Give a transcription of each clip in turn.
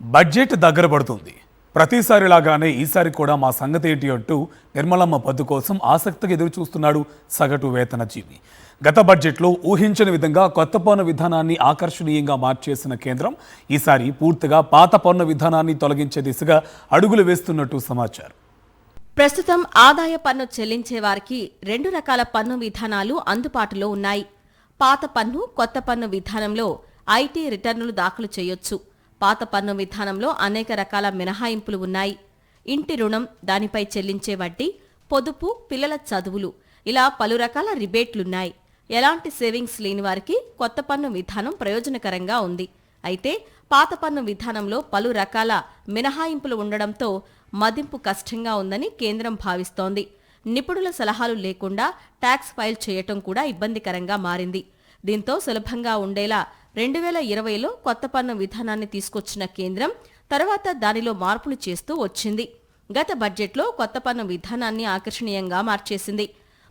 Budget దగ్గర పడుతుంది. ప్రతిసారిలాగానే ఈసారి కూడా మా సంగతి ఏంటి అంటూ నిర్మలమ్మ పద్దు కోసం ఆసక్తిగా ఎదురు చూస్తున్నాడు సగటు వేతన జీవి. గత బడ్జెట్లో ఊహించని విధంగా కొత్త పన్ను విధానాన్ని ఆకర్షణీయంగా మార్చేసిన కేంద్రం ఈసారి పూర్తిగా పాత పన్ను విధానాన్ని తొలగించే దిశగా అడుగులు వేస్తున్నట్టు సమాచారం. ప్రస్తుతం ఆదాయ పన్ను చెల్లించే వారికి రెండు రకాల పన్ను విధానాలు అందుబాటులో ఉన్నాయి. పాత పన్ను, కొత్త పన్ను విధానంలో ఐటీ రిటర్నులు దాఖలు చేయొచ్చు. పాత పన్ను విధానంలో అనేక రకాల మినహాయింపులు ఉన్నాయి. ఇంటి రుణం, దానిపై చెల్లించే వడ్డీ, పొదుపు, పిల్లల చదువులు, ఇలా పలు రకాల రిబేట్లున్నాయి. ఎలాంటి సేవింగ్స్ లేని వారికి కొత్త పన్ను విధానం ప్రయోజనకరంగా ఉంది. అయితే పాత పన్ను విధానంలో పలు రకాల మినహాయింపులు ఉండడంతో మదింపు కష్టంగా ఉందని కేంద్రం భావిస్తోంది. నిపుణుల సలహాలు లేకుండా ట్యాక్స్ ఫైల్ చేయటం కూడా ఇబ్బందికరంగా మారింది. దీంతో సులభంగా ఉండేలా 2020లో కొత్త పన్ను విధానాన్ని తీసుకొచ్చిన కేంద్రం తర్వాత దానిలో మార్పులు చేస్తూ వచ్చింది. గత బడ్జెట్లో కొత్త పన్ను విధానాన్ని ఆకర్షణీయంగా మార్చేసింది.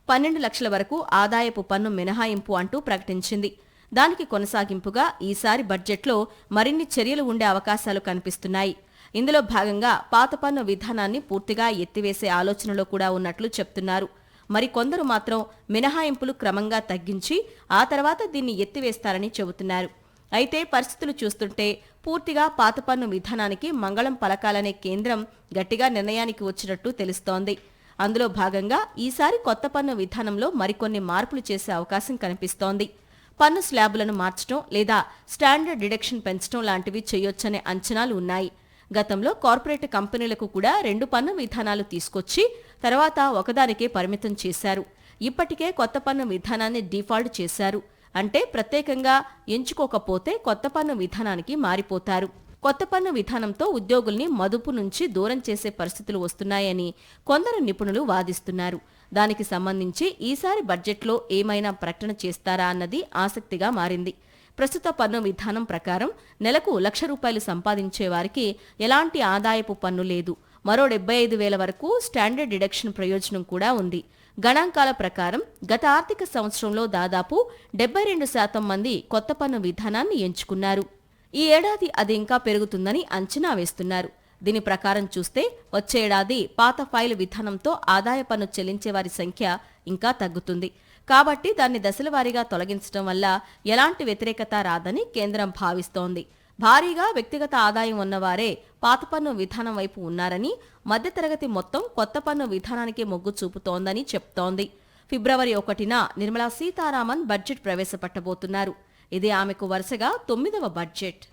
12 లక్షల వరకు ఆదాయపు పన్ను మినహాయింపు అంటూ ప్రకటించింది. దానికి కొనసాగింపుగా ఈసారి బడ్జెట్లో మరిన్ని చర్యలు ఉండే అవకాశాలు కనిపిస్తున్నాయి. ఇందులో భాగంగా పాత పన్ను విధానాన్ని పూర్తిగా ఎత్తివేసే ఆలోచనలో కూడా ఉన్నట్లు చెప్తున్నారు. మరికొందరు మాత్రం మినహాయింపులు క్రమంగా తగ్గించి ఆ తర్వాత దీన్ని ఎత్తివేస్తారని చెబుతున్నారు. అయితే పరిస్థితులు చూస్తుంటే పూర్తిగా పాత పన్ను విధానానికి మంగళం పలకాలనే కేంద్రం గట్టిగా నిర్ణయానికి వచ్చినట్టు తెలుస్తోంది. అందులో భాగంగా ఈసారి కొత్త పన్ను విధానంలో మరికొన్ని మార్పులు చేసే అవకాశం కనిపిస్తోంది. పన్ను స్లాబులను మార్చడం లేదా స్టాండర్డ్ డిడక్షన్ పెంచడం లాంటివి చేయొచ్చనే అంచనాలు ఉన్నాయి. గతంలో కార్పొరేట్ కంపెనీలకు కూడా 2 పన్ను విధానాలు తీసుకొచ్చి తర్వాత ఒకదానికే పరిమితం చేశారు. ఇప్పటికే కొత్త పన్ను విధానాన్ని డిఫాల్ట్ చేశారు. అంటే ప్రత్యేకంగా ఎంచుకోకపోతే కొత్త పన్ను విధానానికి మారిపోతారు. కొత్త పన్ను విధానంతో ఉద్యోగుల్ని మదుపు నుంచి దూరం చేసే పరిస్థితులు వస్తున్నాయని కొందరు నిపుణులు వాదిస్తున్నారు. దానికి సంబంధించి ఈసారి బడ్జెట్లో ఏమైనా ప్రకటన చేస్తారా అన్నది ఆసక్తిగా మారింది. ప్రస్తుత పన్ను విధానం ప్రకారం నెలకు ₹1,00,000 సంపాదించే వారికి ఎలాంటి ఆదాయపు పన్ను లేదు. మరో 75,000 వరకు స్టాండర్డ్ డిడక్షన్ ప్రయోజనం కూడా ఉంది. గణాంకాల ప్రకారం గత ఆర్థిక సంవత్సరంలో దాదాపు 72% మంది కొత్త పన్ను విధానాన్ని ఎంచుకున్నారు. ఈ ఏడాది అది ఇంకా పెరుగుతుందని అంచనా వేస్తున్నారు. దీని ప్రకారం చూస్తే వచ్చే ఏడాది పాత ఫైల్ విధానంతో ఆదాయ పన్ను చెల్లించే వారి సంఖ్య ఇంకా తగ్గుతుంది. కాబట్టి దాన్ని దశలవారీగా తొలగించడం వల్ల ఎలాంటి వ్యతిరేకత రాదని కేంద్రం భావిస్తోంది. భారీగా వ్యక్తిగత ఆదాయం ఉన్నవారే పాత పన్ను విధానం వైపు ఉన్నారని, మధ్యతరగతి మొత్తం కొత్త పన్ను విధానానికి మొగ్గు చూపుతోందని చెప్తోంది. ఫిబ్రవరి 1న నిర్మలా సీతారామన్ బడ్జెట్ ప్రవేశపెట్టబోతున్నారు. ఇది ఆమెకు వరుసగా 9వ బడ్జెట్.